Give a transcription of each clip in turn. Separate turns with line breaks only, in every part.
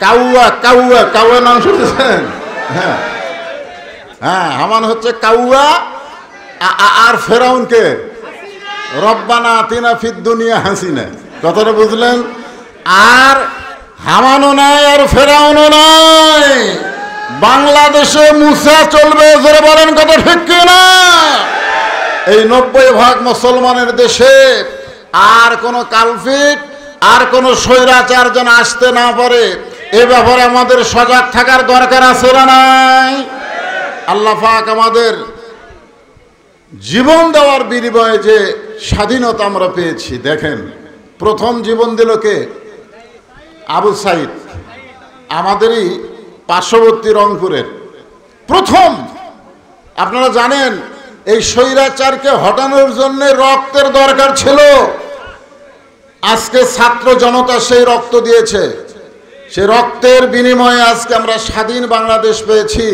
কাউয়া কাউয়া কাউয়া নাম শুনেছেন? হ্যাঁ হ্যাঁ, হামান হচ্ছে কাউয়া, আর ফেরাউনকে রব্বানা আতিনা ফিদ দুনিয়া হাসিনা। কথাটা বুঝলেন? আর হামানও নাই আর ফেরাউনও নাই, বাংলাদেশে মুসা চলবে। জোরে বলেন কথা ঠিক কিনা? এই 90% মুসলমানের দেশে আর কোন কালফিট আর কোন স্বৈরাচার যেন আসতে না পারে, এ ব্যাপারে আমাদের সজাগ থাকার দরকার আছে না নাই? আল্লাহ পাক আমাদের জীবন দেওয়ার বিনিময়ে যে স্বাধীনতা আমরা পেয়েছি, দেখেন প্রথম জীবন দিল কে? আবু সাইদ, আমাদেরই পার্শ্ববর্তী রংপুরের প্রথম। আপনারা জানেন এই স্বৈরাচারকে হটানোর জন্য রক্তের দরকার ছিল। আজকে ছাত্র জনতা সেই রক্ত দিয়েছে, সেই রক্তের বিনিময়ে আজকে আমরা স্বাধীন বাংলাদেশ পেয়েছি।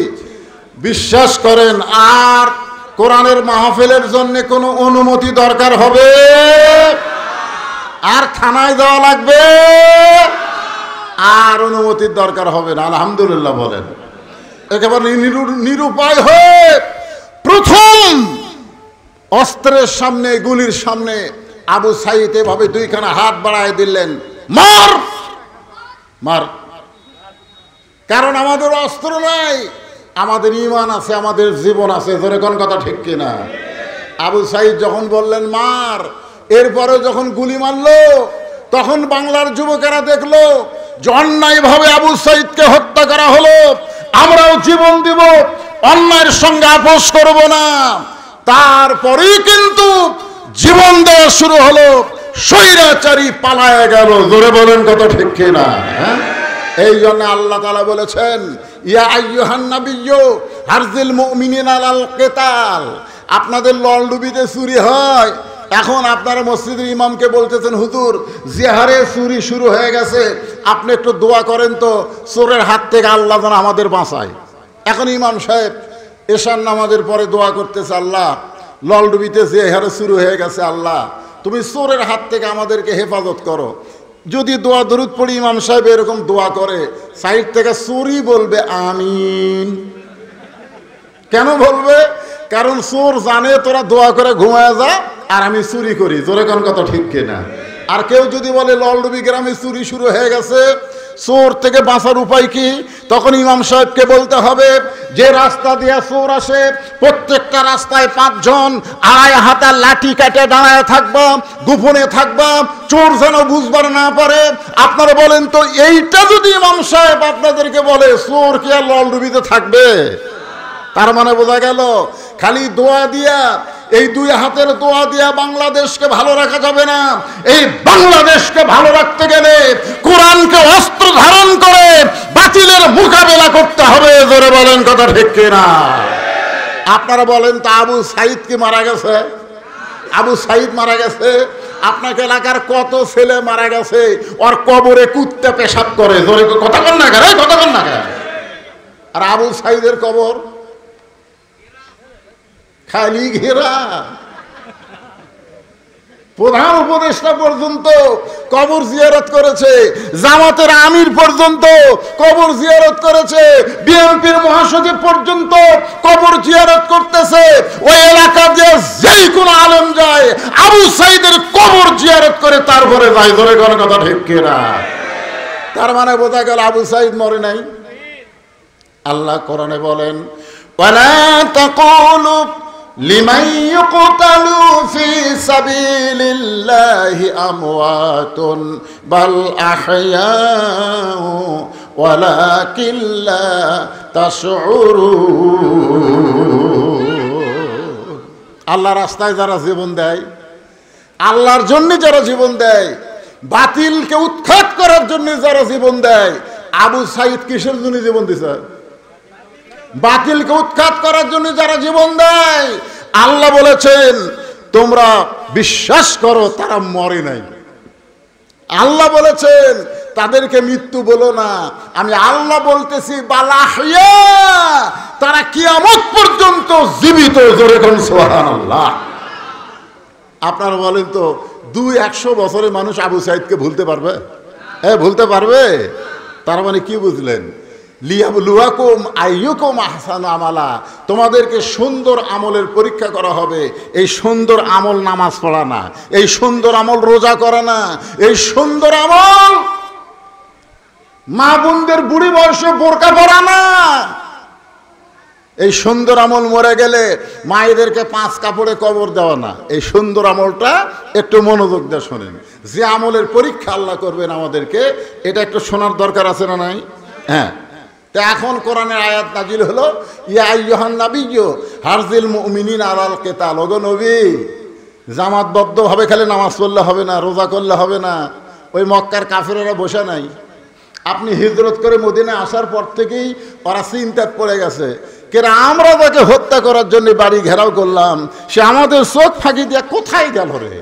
বিশ্বাস করেন, আর কোরআনের মাহফিলের জন্য কোনো অনুমতি দরকার হবে? আর থানায় যাওয়া লাগবে? আর অনুমতির দরকার হবে না। আলহামদুলিল্লাহ বলেন। একেবারে নিরুপায় হয়ে প্রথম অস্ত্রের সামনে, গুলির সামনে আবু সাইদ এভাবে দুইখানা হাত বাড়ায় দিলেন, মার মার। কারণ আমাদের অস্ত্র নাই, আমাদের ঈমান আছে, আমাদের জীবন আছে। জোরে কোন কথা ঠিক কিনা? আবু সাইদ যখন বললেন মার, এরপরে যখন গুলি মারলো, তখন বাংলার যুবকেরা দেখলো যে অন্যায়ভাবে আবু সাইদকে হত্যা করা হলো, আমরাও জীবন দিব, অন্যায়ের সঙ্গে আপোষ করব না। তারপরেই কিন্তু জীবন দেওয়া শুরু হলো, স্বৈরাচারী পালায় গেল। জোরে বলেন কথা ঠিক কিনা? হ্যাঁ, এই জন্য আল্লাহ তাআলা বলেছেন, ইয়া আইয়ুহান নাবিয়্যু হারজিল মুমিনিনা আলাল কিতাল। আপনাদের লন্ডুবিতে চুরি হয়, এখন আপনারা মসজিদের ইমামকে বলতেছেন, হুজুর জিহারে চুরি শুরু হয়ে গেছে, আপনি একটু দোয়া করেন তো চোরের হাত থেকে আল্লাহ যেন আমাদের বাঁচায়। এখন ইমাম সাহেব এশার নামাজের পরে দোয়া করতেছে, আল্লাহ লন্ডুবিতে জিহারে শুরু হয়ে গেছে, আল্লাহ তুমি চোরের হাত থেকে আমাদেরকে হেফাজত করো। যদি দোয়া দরুদ পড়ি ইমাম সাহেব এরকম দোয়া করে, সাইড থেকে চোরই বলবে আমিন। কেন বলবে? কারণ চোর জানে তোরা দোয়া করে ঘুমায় যা, আর আমি চুরি করি। জোরে কোন কথা ঠিক কিনা? আর কেউ যদি বলে ললডুবি গ্রামে চুরি শুরু হয়ে গেছে, চোর থেকে বাঁচার উপায় কি? তখন ইমাম সাহেবকে বলতে হবে, যে রাস্তা দিয়ে চোর আসে প্রত্যেকটা রাস্তায় 5 জন আড়াই হাতা লাঠি কাটে দাঁড়ায় থাকবা, গোপনে থাকবা, চোর যেন বুঝবার না পারে। আপনারা বলেন তো, এইটা যদি ইমাম সাহেব আপনাদেরকে বলে, চোর কি আর ললডুবিতে থাকবে? তার মানে বোঝা গেল খালি দোয়া দিয়া, এই 2 হাতের দোয়া দিয়া বাংলাদেশকে ভালো রাখা যাবে না। এই বাংলাদেশকে ভালো রাখতে গেলে কোরআনকে অস্ত্র ধারণ করে বাতিলের মোকাবেলা করতে হবে। জোরে বলেন কথা ঠিক কিনা? আপনারা বলেন তো, আবু সাইদ কি মারা গেছে? আবু সাইদ মারা গেছে। আপনাকে এলাকার কত ছেলে মারা গেছে, ওর কবরে কুত্তে পেশাব করে। জোরে কথা বল না, কথা বল না। আর আবু সাইদের কবর খালি ঘেরা। প্রধান উপদেষ্টা পর্যন্ত কবর জিয়ারত করেছে, জামাতের আমির পর্যন্ত কবর জিয়ারত করেছে, বিএনপির মহাসচিব পর্যন্ত কবর জিয়ারত করতেছে। ওই এলাকা দিয়ে যেই কোনো আলেম যায়, আবু সাইদের কবর জিয়ারত করে তারপরে যায়। ধরে কোন কথা ঠিক কিনা? তার মানে বোঝা গেল আবু সাইদ মরে নাই। আল্লাহ কোরআনে বলেন, ওয়ালা তাকুলু লিমান ইউকতালু ফি সাবিলিল্লাহি আমওয়াতুন বাল আহইয়াউ ওয়ালাকিন লা তাশউরুন। আল্লাহর রাস্তায় যারা জীবন দেয়, আল্লাহর জন্য যারা জীবন দেয়, বাতিলকে উৎখাত করার জন্য যারা জীবন দেয়, আবু সাইদ কিসের জন্য জীবন দিছে? বাতিলকে উৎখাত করার জন্য যারা জীবন দেয়, আল্লাহ বলেছেন তোমরা বিশ্বাস করো তারা মরে নাই। আল্লাহ বলেছেন তাদেরকে মৃত্যু বলো না, আমি আল্লাহ বলতেছি বালাহিয়া, তারা কিয়ামত পর্যন্ত জীবিত। জোরে কোন সুবহানাল্লাহ। আপনারা বলেন তো, 200 বছরের মানুষ আবু সাইদকে ভুলতে পারবে? ভুলতে পারবে? তার মানে কি বুঝলেন? লিয়াবলুয়াকুম আইয়ুকুম আহসানু আমালা, তোমাদেরকে সুন্দর আমলের পরীক্ষা করা হবে। এই সুন্দর আমল নামাজ পড়া না, এই সুন্দর আমল রোজা করা না, এই সুন্দর আমল মা বোনদের বুড়ি বয়সে বোরকা পরা না। এই সুন্দর আমল মরে গেলে মায়েদেরকে 5 কাপড়ে কবর দেওয়া না। এই সুন্দর আমলটা একটু মনোযোগ দিয়ে শোনেন। যে আমলের পরীক্ষা আল্লাহ করবেন আমাদেরকে, এটা একটু শোনার দরকার আছে না নাই? হ্যাঁ, তা এখন কোরআনের আয়াত নাজিল হলো, ইয়া আইয়ুহান নাবিয়্যু হারজিল মুমিনিনা আলাল কিতাল। ওগো নবী, জামাতবদ্ধভাবে খালি নামাজ পড়লে হবে না, রোজা করলে হবে না। ওই মক্কার কাফেরেরা বসে নাই। আপনি হিজরত করে মদিনায় আসার পর থেকেই ওরা চিন্তায় পড়ে গেছে, কেন আমরা তাকে হত্যা করার জন্য বাড়ি ঘেরাও করলাম, সে আমাদের চোখ ফাঁকি দিয়ে কোথায় গেল রে?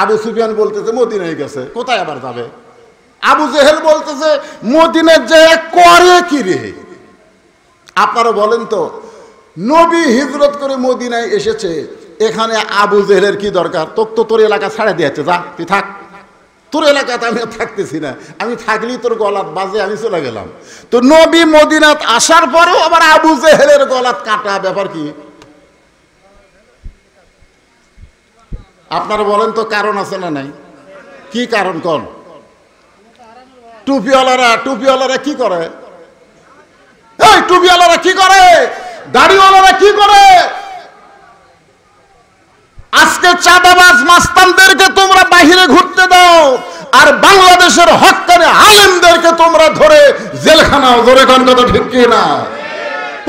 আবু সুফিয়ান বলতেছে মদিনায় গেছে, কোথায় আবার যাবে? আবু জেহেল বলতেছে মদিনায় যে করে কি রে? আপনারা বলেন তো, নবী হিজরত করে মদিনায় এসেছে, এখানে আবু জেহেলের কি দরকার? তোর এলাকা ছাড়া দিয়েছে, যা তুই থাক, তোর এলাকাতে আমি থাকতেছি না, আমি থাকলেই তোর গলাত বাজে, আমি চলে গেলাম। তো নবী মদিনাত আসার পরেও আবার আবু জেহেলের গলাত কাটা, ব্যাপার কি? আপনারা বলেন তো, কারণ আছে না নাই? কি কারণ কোন? টুপিওয়ালারা কি করে? এই টুপিওয়ালারা কি করে? দাড়িওয়ালারা কি করে? আজকে চাঁদাবাজ মাস্তানদেরকে তোমরা বাহিরে ঘুরতে দাও, আর বাংলাদেশের হক্কানি আলেমদেরকে তোমরা ধরে জেলখানাও। ধরে কোন কথা ঠিক কি না?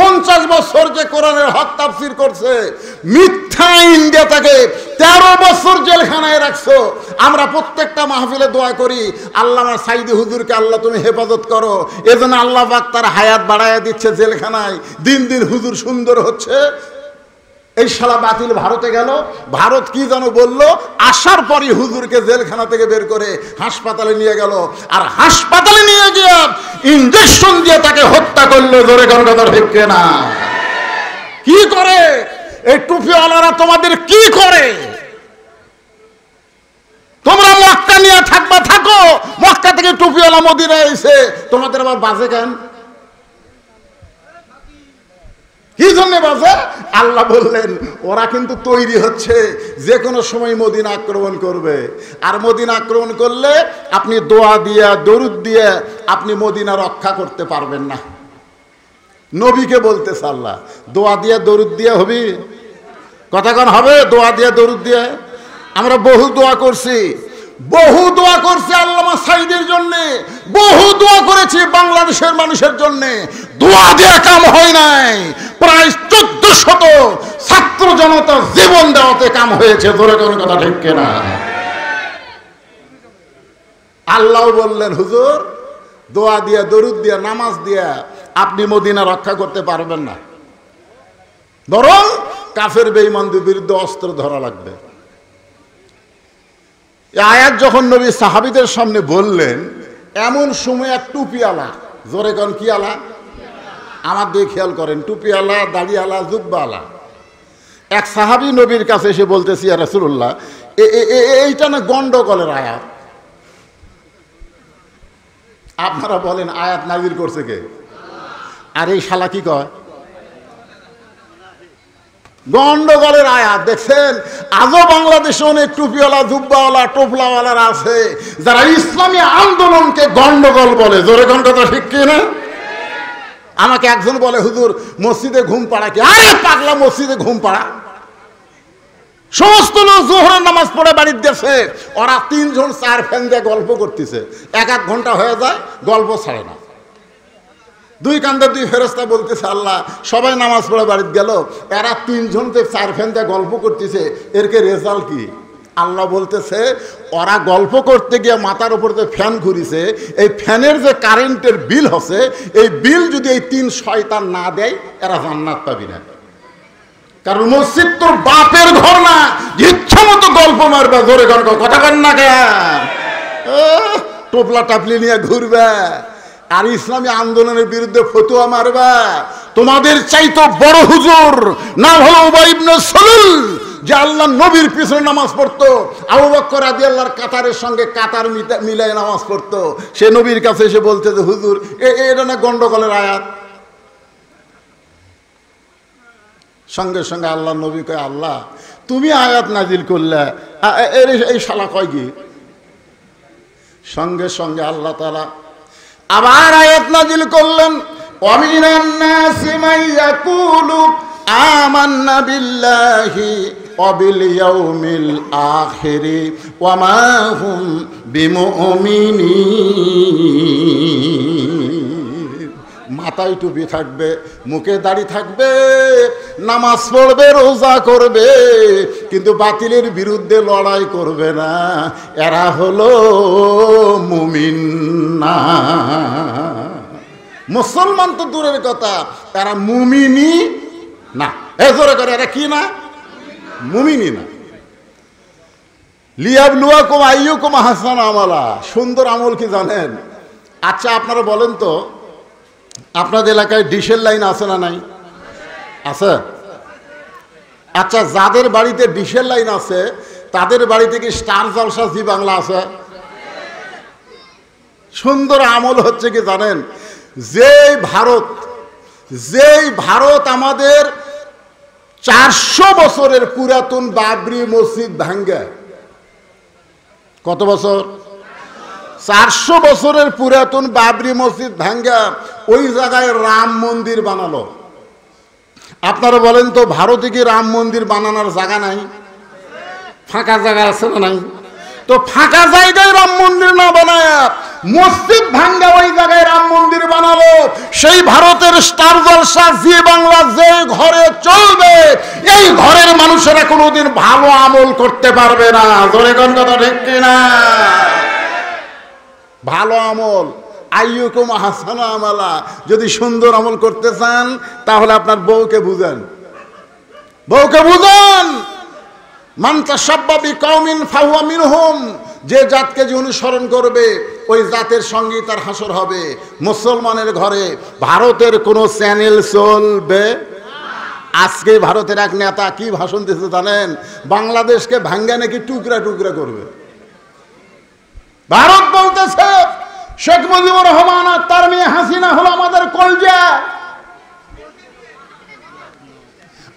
50 বছর যে কোরআনের হক তাফসীর করছে, মিথ্যা ইন্ডিয়া তাকে 13 বছর জেলখানায় রাখছো। আমরা প্রত্যেকটা মাহফিলে দোয়া করি, আল্লামা সাইদি হুজুরকে আল্লাহ তুমি হেফাজত করো। এজন্য আল্লাহ পাক তার হায়াত বাড়াইয়া দিচ্ছে জেলখানায়। দিন দিন হুজুর সুন্দর হচ্ছে। এই শালা বাতিল ভারতে গেল, ভারত কি যেন বলল, আসার পরই হুজুরকে জেলখানা থেকে বের করে হাসপাতালে নিয়ে গেল, আর হাসপাতালে নিয়ে গিয়ে ইনজেকশন দিয়ে তাকে হত্যা করলো। জোরে কোন কথা ঠিক না? কি করে এই টুপিওয়ালারা? তোমাদের কি করে? তোমরা মক্কা নিয়ে থাকবা, থাকো। মক্কা থেকে টুপিওয়ালা মদিনায় এসে তোমাদের আবার বাজে কেন? কি জন্য বাজে? আল্লাহ বললেন ওরা কিন্তু তৈরি হচ্ছে, যে কোনো সময় মদিনা আক্রমণ করবে। আর মদিনা আক্রমণ করলে আপনি দোয়া দিয়া দরুদ দিয়ে আপনি মদিনা রক্ষা করতে পারবেন না। নবীকে বলতেছে আল্লাহ, দোয়া দিয়া দরুদ দিয়ে হবি? কথা কোন হবে? দোয়া দিয়া দরুদ দিয়ে আমরা বহু দোয়া করছি, আল্লামা সাইদের জন্য, বহু দোয়া করেছি বাংলাদেশের মানুষের জন্য। দোয়া দিয়ে কাম হয় নাই, প্রায় 1400 ছাত্র জনতা জীবন দেওয়াতে কাম হয়েছে। ধরে কোন কথা ঠিক কিনা? আল্লাহ বললেন হুজুর, দোয়া দিয়া দরুদ দিয়া নামাজ দিয়া আপনি মদিনা রক্ষা করতে পারবেন না, বরং কাফের বেঈমানদের বিরুদ্ধে অস্ত্র ধরা লাগবে। এই আয়াত যখন নবী সাহাবীদের সামনে বললেন, এমন সময় এক টুপিওয়ালা, জোরে কোন কি আলা? আমার দিকে খেয়াল করেন, টুপিওয়ালা, দাড়িওয়ালা, জুব্বাওয়ালা এক সাহাবী নবীর কাছে এসে বলতেছি, ইয়া রাসূলুল্লাহ, এইটা না গন্ডগোলের আয়াত। আপনারা বলেন আয়াত নাযিল করছে কে? আর এই শালা কি কয়? গন্ডগোলের আয়াত। দেখছেন, আজও বাংলাদেশে অনেক টুপিওয়ালা, জুব্বাওয়ালা, টোপলাওয়ালারা আছে যারা ইসলামী আন্দোলনকে গন্ডগোল বলে। জোরে কোন কথা ঠিক কি না? আমাকে একজন বলে, হুজুর মসজিদে ঘুম পাড়া কি? আরে পাগলা, মসজিদে ঘুম পাড়া? সমস্ত লোক জোহরের নামাজ পড়ে বাড়ির দেশে, ওরা 3 জন 4 ফ্যান দিয়ে গল্প করতেছে, 1-1 ঘন্টা হয়ে যায়, গল্প ছাড়ে না। 2 কান্দে 2 ফেরেশতা বলতেছে, আল্লাহ সবাই নামাজ পড়ে বাড়িতে গেল, এরা 3 জন 4 ফ্যান দিয়ে গল্প করতেছে, এরকে রেজাল্ট কি? আল্লাহ বলতেছে, ওরা গল্প করতে গিয়ে মাথার উপর যে ফ্যান ঘুরিছে, এই ফ্যানের যে কারেন্টের বিল হচ্ছে, এই বিল যদি এই 3 শয়তান না দেয়, এরা জান্নাত পাবি না। কারণ মসজিদ তোর বাপের ঘর না, ইচ্ছা মতো গল্প মারবে। জোরে গল্প কথা কন না কেন? টোপলা টাপলি নিয়ে ঘুরবে আর ইসলামী আন্দোলনের বিরুদ্ধে ফতোয়া মারবা। তোমাদের চাইতো বড় হুজুর নাম হলো উবাই ইবনে সালুল, যে আল্লাহ নবীর পিছনে নামাজ পড়তো, আবু বকর রাদিয়াল্লাহর কাতারের সঙ্গে কাতার মিলাই নামাজ পড়তো, সে নবীর কাছে এসে বলতে যে হুজুর এটা না গন্ডগোলের আয়াত। সঙ্গে সঙ্গে আল্লাহ নবী কয়, আল্লাহ তুমি আয়াত নাজিল করলে, এই শালা কয় কি? সঙ্গে সঙ্গে আল্লাহ তাআলা আবার আয়াত নাজিল করলেন, ওয়ামিনান নাসি মান ইয়াকুলু আমান্না বিল্লাহি ওয়া বিল ইয়াউমিল আখিরি ওয়া মা হুম বিমুমিনিন। মাথায় টুপি থাকবে, মুখে দাড়ি থাকবে, নামাজ পড়বে, রোজা করবে, কিন্তু বাতিলের বিরুদ্ধে লড়াই করবে না, এরা হলো মুমিন না। মুসলমান তো দূরের কথা, এরা মুমিনই না। জোরে করে এরা কি না? মুমিনই না। লিয়াবলুয়াকুম আইয়ুকুম আহসানু আমালা। সুন্দর আমল কি জানেন? আচ্ছা আপনারা বলেন তো, আপনাদের এলাকায় ডিশের লাইন আছে না নাই? আছে? আচ্ছা যাদের বাড়িতে ডিশের লাইন আছে তাদের বাড়িতে কি স্টার জলসা জি বাংলা আছে? সুন্দর আমল হচ্ছে কি জানেন? যেই ভারত আমাদের 400 বছরের পুরাতন বাবরি মসজিদ ভাঙ্গে, কত বছর? 400 বছরের পুরাতন বাবরি মসজিদ ভাঙ্গা ওই জায়গায় রাম মন্দির বানালো। আপনারা বলেন তো, ভারতে কি রাম মন্দির বানানোর জায়গা নাই? ফাঁকা জায়গা আছে না নাই? তো ফাঁকা জায়গায় রাম মন্দির না বানায় মসজিদ ভাঙ্গা ওই জায়গায় রাম মন্দির বানালো। সেই ভারতের স্টার জলসা জি বাংলা যে ঘরে চলবে, এই ঘরের মানুষেরা কোনোদিন ভালো আমল করতে পারবে না। জোরে কোন কথা ঠিক কিনা? ভালো আমল, আইয়ুকুম আহসানু আমালা। যদি সুন্দর আমল করতে চান তাহলে আপনার বউকে বুঝান, মান তাশাব্বা বিকাউমিন ফাহুয়া মিনহুম। যে জাতকে যে অনুসরণ করবে ওই জাতের সঙ্গেই তার হাসর হবে। মুসলমানের ঘরে ভারতের কোনো চ্যানেল চলবে। আজকে ভারতের এক নেতা কি ভাষণ দিতে জানেন? বাংলাদেশকে ভাঙ্গা নাকি টুকরা টুকরা করবে। ভারত বলতেছে শেখ মুজিবুর রহমান আর তার মেয়ে হাসিনা হলো আমাদের কলজা,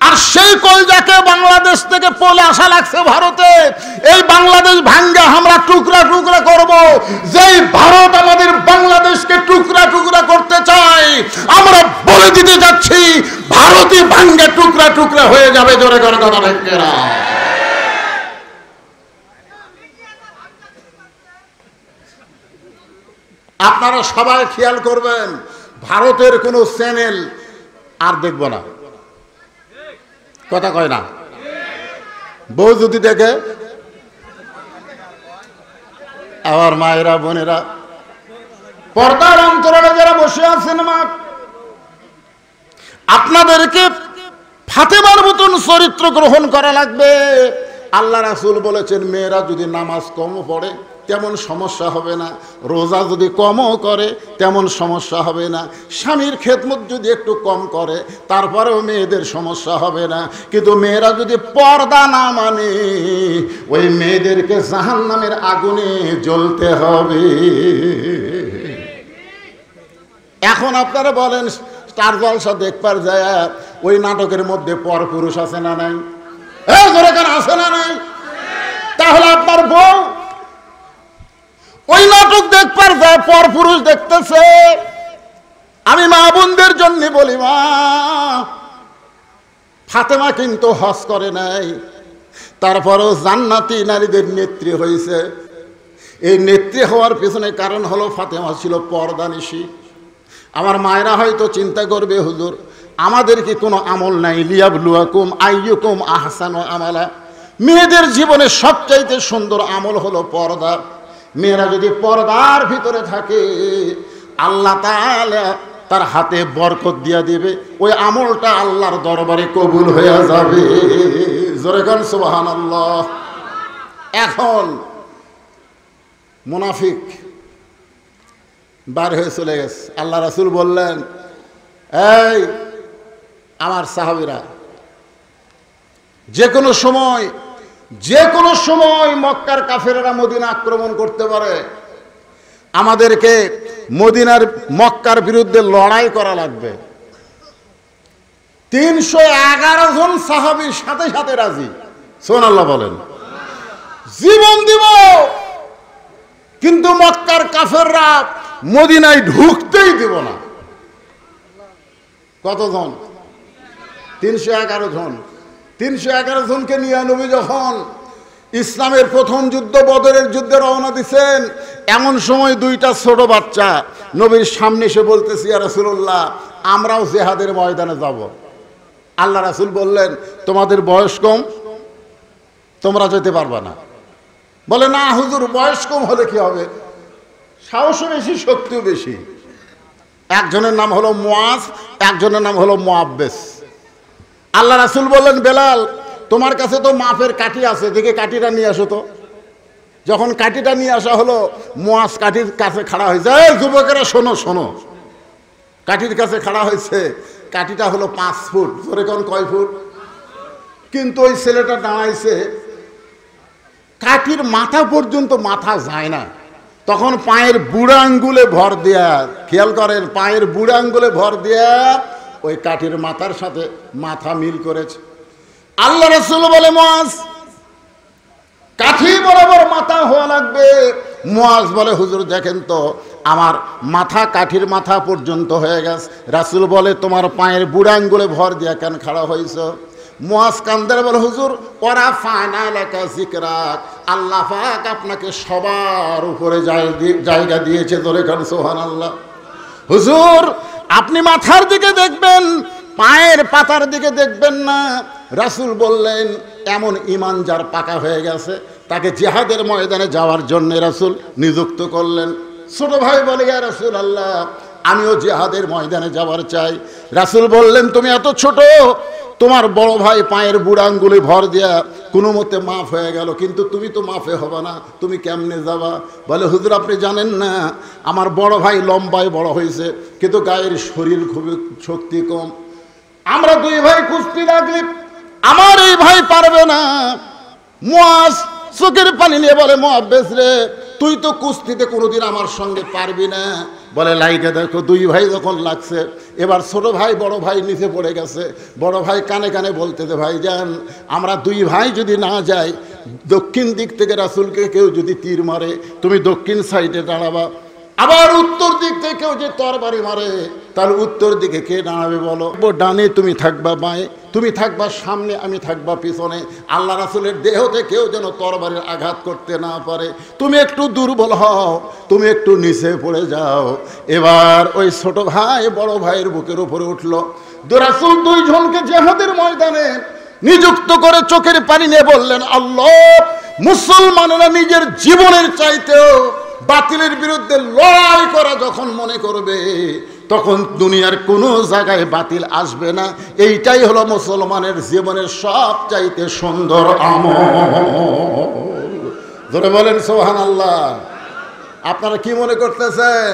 আর সেই কলজাকে বাংলাদেশ থেকে পলে আসা লাগছে ভারতে। এই বাংলাদেশ ভাঙ্গা আমরা টুকরা টুকরা করব। যেই ভারত আমাদের বাংলাদেশকে টুকরা টুকরা করতে চায়, আমরা বলে দিতে যাচ্ছি ভারতই ভাঙ্গা টুকরা টুকরা হয়ে যাবে। জোরে করে কথা ঠিক না? আপনারা সবাই খেয়াল করবেন, ভারতের কোনো চ্যানেল আর দেখব না। কথা কয় না? বউ যদি দেখে, আমার মায়েরা বোনেরা পর্দার অন্তরালে যারা বসে আছেন, মা আপনাদেরকে ফাতেমার মতন চরিত্র গ্রহণ করা লাগবে। আল্লাহ রাসূল বলেছেন, মেয়েরা যদি নামাজ কম পড়ে তেমন সমস্যা হবে না, রোজা যদি কমও করে তেমন সমস্যা হবে না, স্বামীর খেদমত যদি একটু কম করে তারপরেও মেয়েদের সমস্যা হবে না। কিন্তু মেয়েরা যদি পর্দা না মানে, ওই মেয়েদেরকে জাহান্নামের আগুনে জ্বলতে হবে। এখন আপনারা বলেন, স্টার জলসা দেখবার যায় ওই নাটকের মধ্যে পরপুরুষ আছে না নাই? আছে না নাই? তাহলে আপনার বউ ওই নাটক দেখবার যায়, পরপুরুষ দেখতেছে। আমি মা বোনদের জন্য বলি, মা ফাতেমা কিন্তু হজ করে নাই, তারপরও জান্নাতি নারীদের নেত্রী হয়েছে। এই নেত্রী হওয়ার পেছনে কারণ হলো ফাতেমা ছিল পর্দানিশী। আমার মায়েরা হয়তো চিন্তা করবে, হুজুর আমাদের কি কোনো আমল নাই? লিয়াবলুয়াকুম আইয়ুকুম আহসানু আমালা। মেয়েদের জীবনে সবচাইতে সুন্দর আমল হলো পর্দা। মেয়েরা যদি পর্দার ভিতরে থাকে, আল্লাহ তাআলা তার হাতে বরকত দিয়া দিবে, ওই আমলটা আল্লাহর দরবারে কবুল হয়ে যাবে। জোরে গান সুবহানাল্লাহ। এখন মুনাফিক বার হয়ে চলে গেছে। আল্লাহ রাসূল বললেন, এই আমার সাহাবীরা, যে কোনো সময় মক্কার কাফেরেরা মদিনা আক্রমণ করতে পারে। আমাদেরকে মক্কার বিরুদ্ধে লড়াই করা লাগবে। 311 জন সাহাবী সাথে সাথে রাজি। সুবহানাল্লাহ বলেন। জীবন দিব, কিন্তু মক্কার কাফেররা মদিনায় ঢুকতেই দিব না। কতজন? 311 জন। 311 জনকে নিয়ে নবী যখন ইসলামের প্রথম যুদ্ধ বদরের যুদ্ধে রওনা দিছেন, এমন সময় দুইটা ছোট বাচ্চা নবীর সামনে এসে বলতেছে, ইয়া রাসূলুল্লাহ, আমরাও জিহাদের ময়দানে যাব। আল্লাহ রাসূল বললেন, তোমাদের বয়স কম, তোমরা যেতে পারবে না। বলে, না হুজুর, বয়স কম হলে কি হবে, সাহসও বেশি, শক্তিও বেশি। একজনের নাম হলো মুআজ, একজনের নাম হলো মুআব্বিস। আল্লাহ রাসূল বললেন, বেলাল, তোমার কাছে তো মাপের কাঠি আছে, দেখে কাঠিটা নিয়ে আসো তো। যখন কাঠিটা নিয়ে আসা হলো, মুআজ কাঠির কাছে খাড়া হয়েছে। এই যুবকেরা শোনো শোনো, কাঠির কাছে খাড়া হয়েছে। কাঠিটা হলো 5 ফুট। ধরে কোন কয় ফুট? কিন্তু ওই ছেলেটা দাঁড়াইছে, কাঠির মাথা পর্যন্ত মাথা যায় না। তখন পায়ের বুড়া আঙ্গুলে ভর দেয়া, খেয়াল করেন, পায়ের বুড়া আঙ্গুলে ভর দেয়া ওই কাঠির মাথার সাথে মাথা মিল করেছে। আল্লাহ রাসূল বলে, মুআজ, কাঠি বরাবর মাথা হওয়া লাগবে। মুআজ বলে, হুজুর দেখেন তো, আমার মাথা কাঠির মাথা পর্যন্ত হয়ে গেছে। রাসূল বলে, তোমার পায়ের বুড়া আঙ্গুলে ভর দিয়া কেন খাড়া হয়েছ? মুআজ কান্দের বলে, হুজুর, ওরা ফায়না লাকা যিকরাক, আল্লাহ পাক আপনাকে সবার উপরে জায়গা দিয়েছে। ধরে কান সুবহানাল্লাহ। হুজুর, আপনি মাথার দিকে দেখবেন, পায়ের পাতার দিকে দেখবেন না। রাসূল বললেন, এমন ঈমান যার পাকা হয়ে গেছে, তাকে জিহাদের ময়দানে যাওয়ার জন্য রাসূল নিযুক্ত করলেন। ছোট ভাই বলে, ইয়া রাসূলুল্লাহ, আমিও জিহাদের ময়দানে যাওয়ার চাই। রাসূল বললেন, তুমি এত ছোট, তোমার বড় ভাই পায়ের বুড়া আঙ্গুলে ভর দেয়া কোনো মতে মাফ হয়ে গেল, কিন্তু তুমি তো মাফে হবে না, তুমি কেমনে যাবা? বলে, হুজুর আপনি জানেন না, আমার বড় ভাই লম্বায় বড় হয়েছে, কিন্তু গায়ের শরীর খুবই শক্তি কম। আমরা দুই ভাই কুস্তি লাগলে আমার এই ভাই পারবে না। মুআজ চোখের পানি নিয়ে বলে, মুআব্বিস রে, তুই তো কুস্তিতে কোনোদিন আমার সঙ্গে পারবি না। বলে, লাইটে দেখো, দুই ভাই যখন লাগছে, এবার ছোট ভাই বড় ভাই নিচে পড়ে গেছে। বড় ভাই কানে কানে বলতেছে, ভাই যান, আমরা দুই ভাই যদি না যাই, দক্ষিণ দিক থেকে রাসূলকে কেউ যদি তীর মারে, তুমি দক্ষিণ সাইডে দাঁড়াবা। আবার উত্তর দিক থেকে কেউ যে তরবারি মারে, তার উত্তর দিকে কে দাঁড়াবে বলো? ডানে তুমি থাকবা, বাঁয়ে তুমি থাকবা, সামনে আমি থাকবা পিছনে। আল্লাহ রাসূলের দেহতে কেউ যেন তরবারির আঘাত করতে না পারে। তুমি একটু দুর্বল হও, তুমি একটু নিচে পড়ে যাও। এবার ওই ছোট ভাই বড় ভাইয়ের বুকের উপরে উঠলো। রাসূল দুইজনকে জিহাদের ময়দানে নিযুক্ত করে চোখের পানি নিয়ে বললেন, আল্লাহ, মুসলমানেরা নিজের জীবনের চাইতেও বাতিলের বিরুদ্ধে লড়াই করা যখন মনে করবে, তখন দুনিয়ার কোনো জায়গায় বাতিল আসবে না। এইটাই হলো মুসলমানের জীবনের সবচাইতে সুন্দর আমল। ধরে বলেন সুবহানাল্লাহ। আপনারা কি মনে করতেছেন?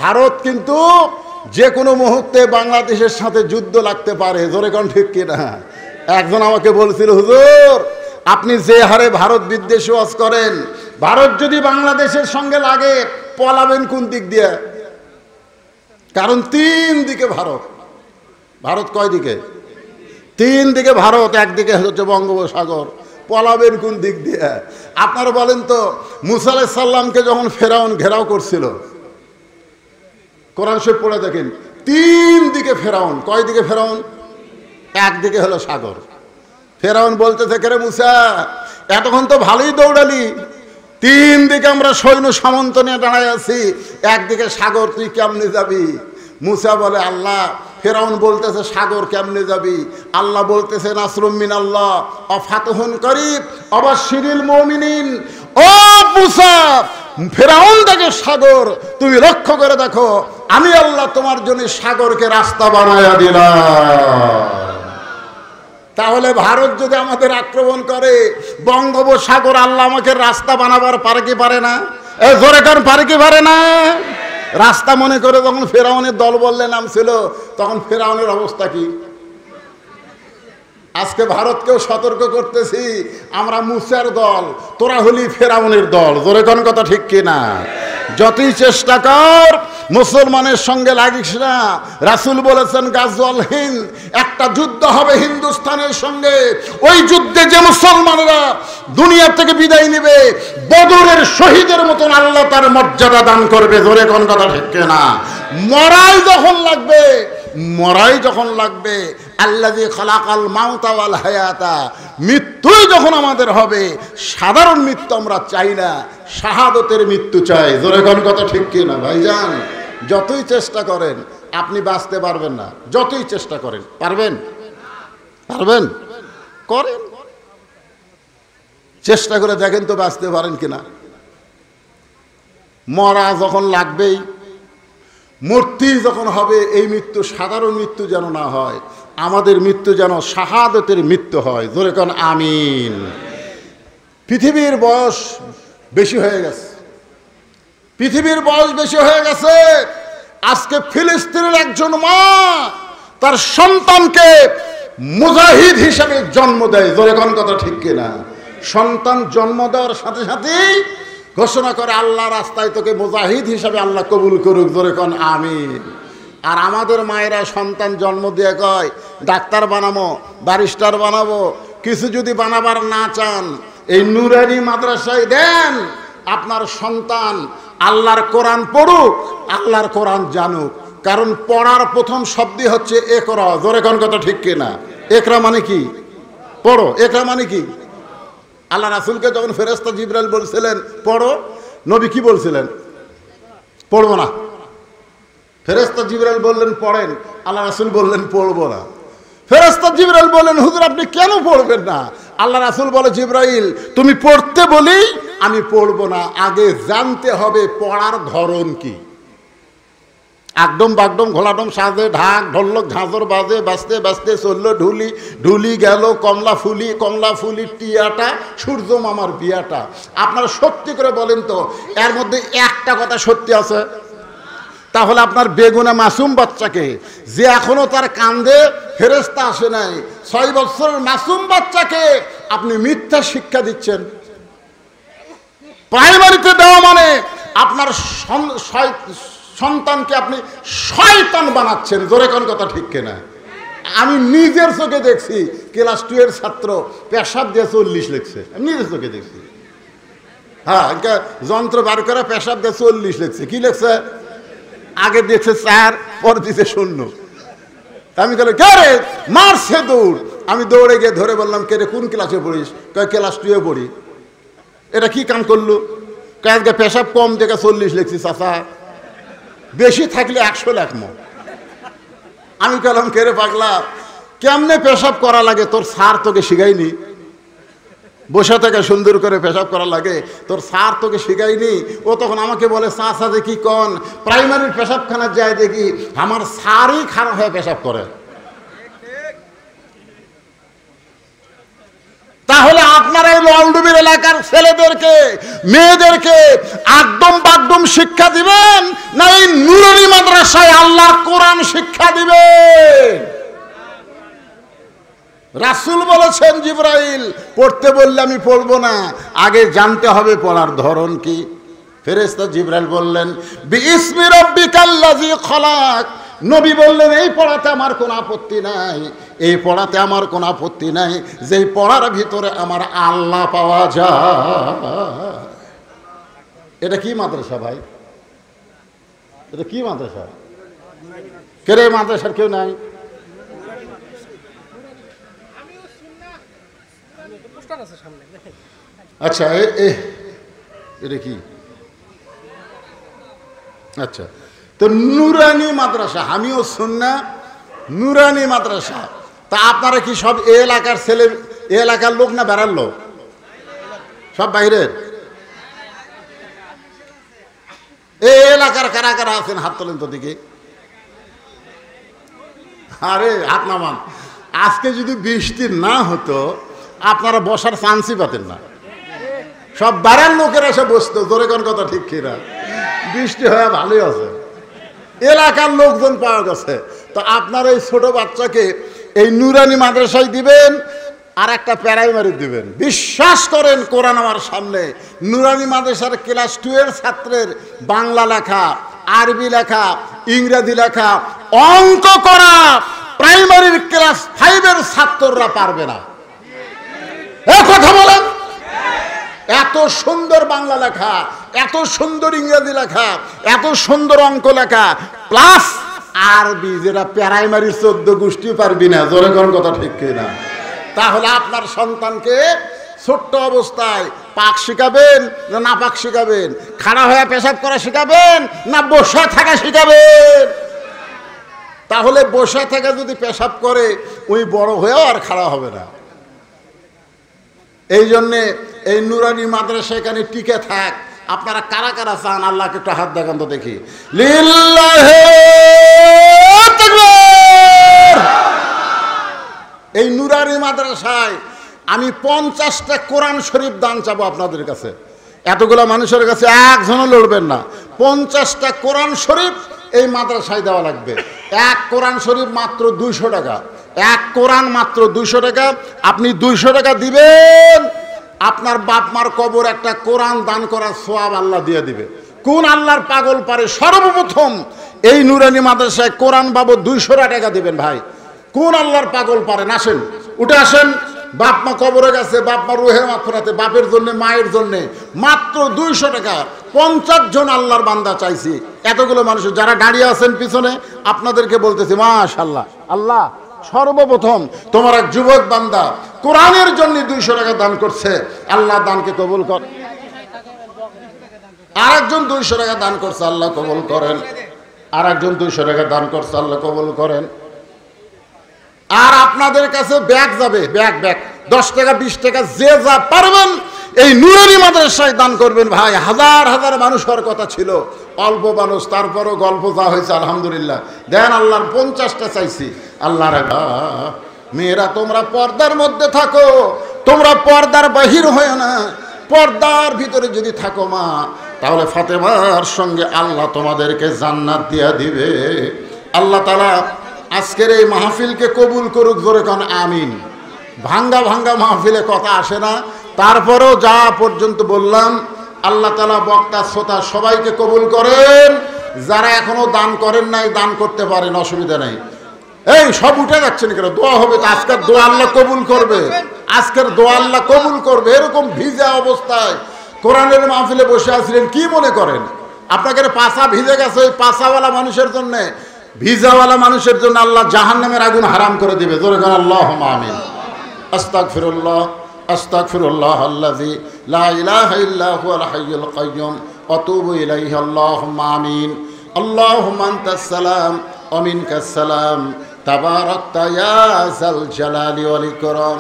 ভারত কিন্তু যে কোনো মুহূর্তে বাংলাদেশের সাথে যুদ্ধ লাগতে পারে। জোরে কোন ঠিক কিনা? একজন আমাকে বলছিল, হুজুর আপনি যে হারে ভারত বিদ্বেষী ওয়াজ করেন, ভারত যদি বাংলাদেশের সঙ্গে লাগে, পলাবেন কোন দিক দিয়ে? কারণ 3 দিকে ভারত। ভারত কয় দিকে? 3 দিকে ভারত, একদিকে হচ্ছে বঙ্গোপসাগর। পলাবেন কোন দিক দিয়ে? আপনারা বলেন তো, মুসা আলাইহিস সালামকে যখন ফেরাউন ঘেরাও করছিল, কোরআন শরীফ পড়ে দেখেন, 3 দিকে ফেরাউন। কয় দিকে ফেরাউন? একদিকে হলো সাগর। ফেরাউন বলতে থেকে, রে মুসা, এতক্ষণ তো ভালোই দৌড়ালি, 3 দিকে আমরা সৈন্য সামন্ত নিয়ে দাঁড়ায় আছি, একদিকে সাগর, তুই কেমনে যাবি? মুসা বলে, আল্লাহ, ফেরাউন বলতেছে সাগর কেমনে যাবি? আল্লাহ বলতেছে, নাসরুম মিনাল্লাহ ওয়া ফাতহুন করিব ওয়া বাশশিরিল মুমিনিন। ও মুসা, ফেরাউন দেখে সাগর, তুমি লক্ষ্য করে দেখো, আমি আল্লাহ তোমার জন্য সাগরকে রাস্তা বানায়া দিলাম। তাহলে ভারত যদি আমাদের আক্রমণ করে, বঙ্গোপসাগর আল্লাহ আমাকে রাস্তা বানাবার পারে কি পারে না? জোরে কারণ পারে কি পারে না? রাস্তা মনে করে যখন ফেরাউনের দল বললে নামছিল, তখন ফেরাউনের অবস্থা কি? আজকে ভারতকেও সতর্ক করতেছি, আমরা মুসার দল, তোরা হলি ফেরাউনের দল। জোরে কোন কথা ঠিক কিনা? যতই চেষ্টা কর মুসলমানের সঙ্গে লাগিস না। রাসূল বলেছেন গাজওয়াল হিন্দ, একটা যুদ্ধ হবে হিন্দুস্তানের সঙ্গে, ওই যুদ্ধে যে মুসলমানেরা দুনিয়া থেকে বিদায় নেবে বদরের শহীদের মতন আল্লাহ তার মর্যাদা দান করবে। জোরে কোন কথা ঠিক কিনা? মরাই যখন লাগবে আল্লাযী খালাকাল মাউতা ওয়াল হায়াতা, মৃত্যুই যখন আমাদের হবে, সাধারণ মৃত্যু আমরা চাই না, শাহাদতের মৃত্যু চাই। জোরে কোন কথা ঠিক কিনা ভাইজান? যতই চেষ্টা করেন আপনি বাঁচতে পারবেন না, যতই চেষ্টা করেন। পারবেন? করেন, চেষ্টা করে দেখেন তো বাঁচতে পারেন কিনা। মরা যখন লাগবেই, মূর্তি যখন হবে, এই মৃত্যু সাধারণ মৃত্যু যেন না হয়, আমাদের মৃত্যু যেন শাহাদতের মৃত্যু হয়। জোরে কোন আমিন। পৃথিবীর বয়স বেশি হয়ে গেছে, আজকে ফিলিস্তিনের একজন মা তার সন্তানকে মুজাহিদ হিসেবে জন্ম দেয়। জোরে কোন কথা ঠিক কিনা? সন্তান জন্ম দেওয়ার সাথে সাথেই ঘোষণা করে আল্লাহ রাস্তায় তোকে মুজাহিদ হিসাবে আল্লাহ কবুল করুক। জোরে কোন আমিন। আর আমাদের মায়েরা সন্তান জন্ম দিয়ে কয় ডাক্তার বানাবো, ব্যারিস্টার বানাবো। কিছু যদি বানাবার না চান, এই নুরানি মাদ্রাসায় দেন, আপনার সন্তান আল্লাহর কোরআন পড়ুক, আল্লাহর কোরআন জানুক। কারণ পড়ার প্রথম শব্দই হচ্ছে একরা। জোরে কোন কথা ঠিক কিনা? একরা মানে কি? পড়ো। একরা মানে কি? আল্লাহ রাসূলকে যখন ফেরেশতা জিবরাইল বলছিলেন পড়ো, নবী কি বলছিলেন? পড়বো না। ফেরেশতা জিবরাইল বললেন পড়েন, আল্লাহ রাসূল বললেন পড়বো না। ফেরেশতা জিবরাইল বললেন হুজুর আপনি কেন পড়বেন না? আল্লাহ রাসূল বলে জিবরাইল তুমি পড়তে বলি আমি পড়বো না, আগে জানতে হবে পড়ার ধরন কি। একদম বাগডম ঘোলাডম সাজে ঢাক ঢোলক ঝাঁঝর বাজে, বাজতে বাজতে চললো ঢুলি, ঢুলি গেল কমলা ফুলি টিয়াটা, সূর্য মামার বিয়াটা। আপনারা সত্যি করে বলেন তো, এর মধ্যে একটা কথা সত্যি আছে? তাহলে আপনার বেগুনা মাসুম বাচ্চাকে, যে এখনো তার কান্দে ফেরেশতা আসে নাই, 6 বছরের মাসুম বাচ্চাকে আপনি মিথ্যা শিক্ষা দিচ্ছেন। প্রাইমারিতে দেওয়া মানে আপনার সন্তানকে আপনি শয়তান বানাচ্ছেন। জোরে কোন কথা ঠিক কিনা? আমি নিজের চোখে দেখছি, ক্লাস 2 এর ছাত্র পেশাব দিয়ে 40 লিখছে, আমি নিজের চোখে দেখছি। হ্যাঁ, যন্ত্র বার করে পেশাব দিয়ে 40 লিখছে। কি লিখছে? আগে দিয়েছে 4, পরে দিয়েছে 0। আমি বলে কে রে, মারছে দৌড়। আমি দৌড়ে গিয়ে ধরে বললাম কে রে, কোন ক্লাসে পড়িস? কয় ক্লাস 2 এ পড়ি। এটা কি কাম করলো? আজকে পেশাব কম দেখে 40 লিখছি চাচা, বেশি থাকলে 100 লেখমো। আমি বললাম কে রে পাগলা, কেমনে পেশাব করা লাগে তোর স্যার তোকে শিখাইনি? বসে থেকে সুন্দর করে পেশাব করা লাগে তোর স্যার তোকে শিখাইনি? ও তখন আমাকে বলে চাচা দেখি কন প্রাইমারির পেশাবখানা যায় দেখি আমার স্যারই খারাপ হয়ে পেশাব করে। তাহলে আপনারা এই লন্ডুবির এলাকার ছেলেদেরকে মেয়েদেরকে একদম বাগদম শিক্ষা দিবেন, না এই নুরানি মাদ্রাসায় আল্লাহর কোরআন শিক্ষা দিবেন? রাসূল বলেছেন জিবরাইল পড়তে বললে আমি পড়বো না, আগে জানতে হবে পড়ার ধরন কি। ফেরেশতা জিবরাইল বললেন বিইসমি রাব্বিকাল্লাযী খলাক। নবী বললেন এই পড়াতে আমার কোনো আপত্তি নাই, এই পড়াতে আমার কোনো আপত্তি নাই, যেই পড়ার ভিতরে আমার আল্লাহ পাওয়া যায়। এটা কি মাদ্রাসা ভাই? এটা কি মাদ্রাসা? কে রে মাদ্রাসার কেউ নাই? আচ্ছা এটা কি? আচ্ছা, তো নুরানি মাদ্রাসা, আমিও সুন্নাহ নুরানি মাদ্রাসা। তা আপনারা কি সব এ এলাকার ছেলে, এ এলাকার লোক না বেড়ার লোক? সব বাইরের? এই এলাকার কারা কারা আছেন হাত তোলেন তো দিকে। আরে হাত নামান। আজকে যদি বৃষ্টি না হতো আপনারা বসার চান্সই পাতেন না, সব বাইরের লোকেরা এসে বসতো। জোরে কোন কথা ঠিক কিনা? বৃষ্টি হয়ে ভালোই আছে, এলাকার লোকজন পাওয়া গেছে। তো আপনার এই ছোট বাচ্চাকে এই নুরানি মাদ্রাসায় দিবেন, আর একটা প্রাইমারি দিবেন। বিশ্বাস করেন কোরআন আমার সামনে, নুরানি মাদ্রাসার ক্লাস 2 এর ছাত্রের বাংলা লেখা, আরবি লেখা, ইংরেজি লেখা, অঙ্ক করা প্রাইমারির ক্লাস 5 এর ছাত্ররা পারবে না। এ কথা বলেন। এত সুন্দর বাংলা লেখা, এত সুন্দর ইংরেজি লেখা, এত সুন্দর অঙ্ক লেখা, প্লাস আরবি, যেটা প্রাইমারি 14 গোষ্ঠী পারবি না। জোরে কোন কথা ঠিক কিনা? তাহলে আপনার সন্তানকে ছোট্ট অবস্থায় পাক শিখাবেন না নাপাক শিখাবেন? খাড়া হয়ে পেশাব করা শিখাবেন না বসে থাকা শিখাবেন? তাহলে বসে থেকে যদি পেশাব করে ওই বড় হয়েও আর খাড়া হবে না। এই জন্যে এই নুরানি মাদ্রাসা এখানে টিকে থাক। আপনারা কারা কারা চান আল্লাহকে একটু হাত দেখান তো দেখি। লিল্লাহি তাকবীর। এই নুরানি মাদ্রাসায় আমি 50টা কোরআন শরীফ দান চাবো আপনাদের কাছে। এতগুলো মানুষের কাছে একজনও লড়বেন না। 50টা কোরআন শরীফ এই মাদ্রাসায় দেওয়া লাগবে। এক কোরআন শরীফ মাত্র 200 টাকা। এক কোরআন মাত্র 200 টাকা। আপনি 200 টাকা দিবেন, আপনার বাপ মার কবর একটা কোরআন দান করার সওয়াব আল্লাহ দিয়ে দিবে। কোন আল্লাহর পাগল পারে সর্বপ্রথম এই নুরানি মাদ্রাসায় কোরআন বাবদ 200 টাকা দিবেন? ভাই, কোন আল্লাহর পাগল পারেন? আসেন, উঠে আসেন। বাপ মা কবরে গেছে, বাপ মা রুহে মাগফিরাতে, বাপের জন্য মায়ের জন্য মাত্র 200 টাকা। 50 জন আল্লাহর বান্দা চাইছি। এতগুলো মানুষ যারা দাঁড়িয়ে আছেন পিছনে, আপনাদেরকে বলতেছি মাশাআল্লাহ। আল্লাহ সর্বপ্রথম তোমার এক যুবক বান্দা কোরআনের জন্য 200 টাকা দান করছে, আল্লাহ দানকে কবুল কর। আরেকজন 200 টাকা দান করছে, আল্লাহ কবুল করেন। আরেকজন 200 টাকা দান করছে, আল্লাহ কবুল করেন। আর আপনাদের কাছে ব্যাগ যাবে, ব্যাগ 10 টাকা 20 টাকা যে যা পারবেন এই নুরানি মাদ্রাসায় দান করবেন। ভাই, হাজার হাজার মানুষ হওয়ার কথা ছিল, অল্প মানুষ, তারপরও গল্প যা হয়েছে আলহামদুলিল্লাহ। দেন, আল্লাহর 50টা চাইছি। আল্লাহর মেয়েরা তোমরা পর্দার মধ্যে থাকো, তোমরা পর্দার বাহির হয় না। পর্দার ভিতরে যদি থাকো মা, তাহলে ফাতেমার সঙ্গে আল্লাহ তোমাদেরকে জান্নাত দিয়া দিবে। আল্লাহ তাআলা আজকের এই মাহফিলকে কবুল করুক। জোরে কোন আমিন। ভাঙ্গা ভাঙ্গা মাহফিলে কথা আসে না, তারপরেও যা পর্যন্ত বললাম আল্লাহ তাআলা বক্তা শ্রোতা সবাইকে কবুল করেন। যারা এখনো দান করেন নাই দান করতে পারেন, অসুবিধা নাই। এই সব উঠে যাচ্ছেন কেন? দোয়া হবে তো, আজকের দোয়া আল্লাহ কবুল করবে। আজকের দোয়া আল্লাহ কবুল করবে। এরকম ভিজা অবস্থায় কোরআনের মাহফিলে বসে আছিলেন, কি মনে করেন আপনাকে পাছা ভিজে গেছে? ওই পাছাওয়ালা মানুষের জন্য, ভিজাওয়ালা মানুষের জন্য আল্লাহ জাহান্নামের আগুন হারাম করে দিবে। জোরে বলেন আল্লাহুম্মা আমিন। আস্তাগফিরুল্লাহ আস্তাগফিরুল্লাহ আল্লাযী লা ইলাহা ইল্লা হুয়াল হাইয়ুল কাইয়্যুম ওয়া আতুবু ইলাইহি। আল্লাহুম্মা আমিন। আল্লাহুম্মা আনতাস সালাম ওয়া মিনকাস সালাম তাবারাকতা ইয়া যাল জালালি ওয়াল ইকরাম।